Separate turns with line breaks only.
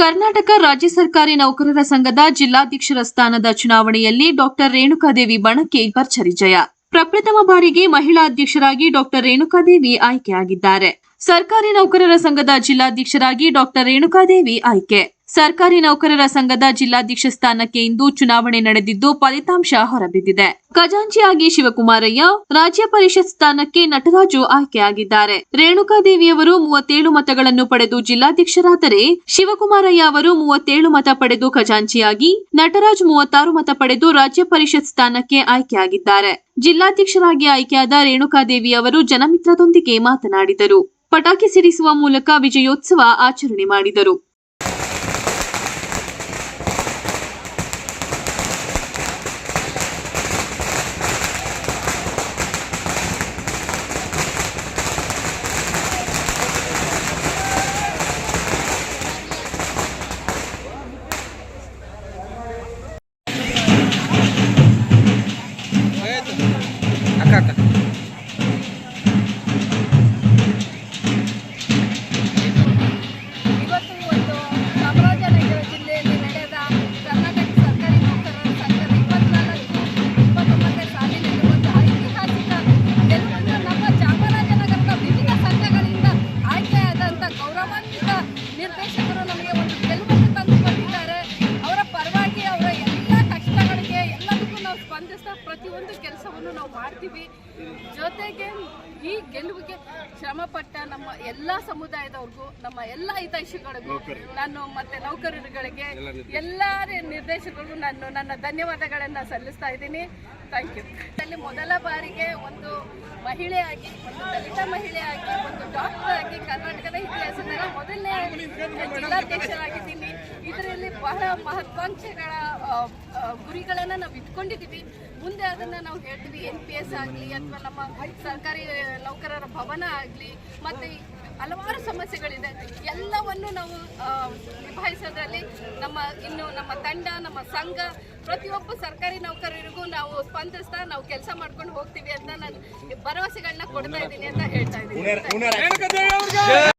ಕರ್ನಾಟಕ ರಾಜ್ಯ ಸರ್ಕಾರಿ ನೌಕರರ ಸಂಘದ ಜಿಲ್ಲಾಧ್ಯಕ್ಷರ ಸ್ಥಾನದ ಚುನಾವಣೆಯಲ್ಲಿ ಡಾಕ್ಟರ್ ರೇಣುಕಾದೇವಿ ಬಣಕ್ಕೆ ಭರ್ಜರಿ ಜಯ. ಪ್ರಪ್ರಥಮ ಬಾರಿಗೆ ಮಹಿಳಾ ಅಧ್ಯಕ್ಷರಾಗಿ ಡಾಕ್ಟರ್ ರೇಣುಕಾದೇವಿ ಆಯ್ಕೆಯಾಗಿದ್ದಾರೆ. ಸರ್ಕಾರಿ ನೌಕರರ ಸಂಘದ ಜಿಲ್ಲಾಧ್ಯಕ್ಷರಾಗಿ ಡಾಕ್ಟರ್ ರೇಣುಕಾದೇವಿ ಆಯ್ಕೆ. ಸರ್ಕಾರಿ ನೌಕರರ ಸಂಘದ ಜಿಲ್ಲಾಧ್ಯಕ್ಷ ಸ್ಥಾನಕ್ಕೆ ಇಂದು ಚುನಾವಣೆ ನಡೆದಿದ್ದು ಫಲಿತಾಂಶ ಹೊರಬಿದ್ದಿದೆ. ಖಜಾಂಚಿಯಾಗಿ ಶಿವಕುಮಾರಯ್ಯ, ರಾಜ್ಯ ಪರಿಷತ್ ಸ್ಥಾನಕ್ಕೆ ನಟರಾಜು ಆಯ್ಕೆಯಾಗಿದ್ದಾರೆ. ರೇಣುಕಾದೇವಿಯವರು 37 ಮತಗಳನ್ನು ಪಡೆದು ಜಿಲ್ಲಾಧ್ಯಕ್ಷರಾದರೆ, ಶಿವಕುಮಾರಯ್ಯ ಅವರು 37 ಮತ ಪಡೆದು ಖಜಾಂಚಿಯಾಗಿ, ನಟರಾಜ್ 36 ಮತ ಪಡೆದು ರಾಜ್ಯ ಪರಿಷತ್ ಸ್ಥಾನಕ್ಕೆ ಆಯ್ಕೆಯಾಗಿದ್ದಾರೆ. ಜಿಲ್ಲಾಧ್ಯಕ್ಷರಾಗಿ ಆಯ್ಕೆಯಾದ ರೇಣುಕಾದೇವಿ ಅವರು ಜನಮಿತ್ರದೊಂದಿಗೆ ಮಾತನಾಡಿದರು. ಪಟಾಕಿ ಸಿಡಿಸುವ ಮೂಲಕ ವಿಜಯೋತ್ಸವ ಆಚರಣೆ ಮಾಡಿದರು.
ಇವತ್ತು ಒಂದು ಚಾಮರಾಜನಗರ ಜಿಲ್ಲೆಯಲ್ಲಿ ನಡೆದ ಕರ್ನಾಟಕ ಸರ್ಕಾರಿ ನೌಕರರ ಸಂಘದ 24-29ನೇ ಸಾಲಿನಲ್ಲಿ ಒಂದು ಐತಿಹಾಸಿಕ ಗೆಲುವನ್ನು ನಮ್ಮ ಚಾಮರಾಜನಗರದ ವಿವಿಧ ಸಂಘಗಳಿಂದ ಆಯ್ಕೆಯಾದಂಥ ಗೌರವಾನ್ವಿತ ನಿರ್ದೇಶಕರು ನಮಗೆ ಒಂದು ಗೆಲುವನ್ನು ತಂದುಕೊಟ್ಟಿದ್ದಾರೆ. ಅವರ ಪರವಾಗಿ ಅವರ ಎಲ್ಲ ಕಷ್ಟಗಳಿಗೆ ಎಲ್ಲದಕ್ಕೂ ನಾವು ಸ್ಪಂದಿಸ್ತಾ ಪ್ರತಿಯೊಂದು ಕೆಲಸವನ್ನು ನಾವು ಮಾಡ್ತೀವಿ. ಜೊತೆಗೆ ಈ ಗೆಲುವಿಗೆ ಶ್ರಮಪಟ್ಟ ನಮ್ಮ ಎಲ್ಲ ಸಮುದಾಯದವ್ರಿಗೂ, ನಮ್ಮ ಎಲ್ಲ ಹಿತೈಷಿಗಳಿಗೂ ನಾನು ಮತ್ತೆ ನೌಕರರುಗಳಿಗೆ ಎಲ್ಲ ನಿರ್ದೇಶಕರಿಗೂ ನಾನು ನನ್ನ ಧನ್ಯವಾದಗಳನ್ನು ಸಲ್ಲಿಸ್ತಾ ಇದ್ದೀನಿ. Thank you. ಅಲ್ಲಿ ಮೊದಲ ಬಾರಿಗೆ ಒಂದು ಮಹಿಳೆಯಾಗಿ, ಒಂದು ದಲಿತ ಮಹಿಳೆಯಾಗಿ, ಒಂದು ಡಾಕ್ಟರ್ ಆಗಿ ಕರ್ನಾಟಕದ ಇತಿಹಾಸದಲ್ಲಿ ಮೊದಲನೇ ಜಿಲ್ಲಾಧ್ಯಕ್ಷರಾಗಿದ್ದೀನಿ. ಇದರಲ್ಲಿ ಬಹಳ ಮಹತ್ವಾಕಾಂಕ್ಷೆಗಳ ಗುರಿಗಳನ್ನು ನಾವು ಇಟ್ಕೊಂಡಿದ್ದೀವಿ. ಮುಂದೆ ಅದನ್ನು ನಾವು ಹೇಳ್ತೀವಿ. NPS ಆಗಲಿ ಅಥವಾ ನಮ್ಮ ಸರ್ಕಾರಿ ನೌಕರರ ಭವನ ಆಗಲಿ, ಮತ್ತು ಹಲವಾರು ಸಮಸ್ಯೆಗಳಿದೆ. ಎಲ್ಲವನ್ನು ನಾವು ನಿಭಾಯಿಸೋದ್ರಲ್ಲಿ ನಮ್ಮ ತಂಡ, ನಮ್ಮ ಸಂಘ, ಪ್ರತಿಯೊಬ್ಬ ಸರ್ಕಾರಿ ನೌಕರರಿಗೂ ನಾವು ಸ್ಪಂದಿಸ್ತಾ ನಾವು ಕೆಲಸ ಮಾಡ್ಕೊಂಡು ಹೋಗ್ತೀವಿ ಅಂತ ನಾನು ಭರವಸೆಗಳನ್ನ ಕೊಡ್ತಾ ಇದ್ದೀನಿ ಅಂತ ಹೇಳ್ತಾ ಇದ್ದೀನಿ.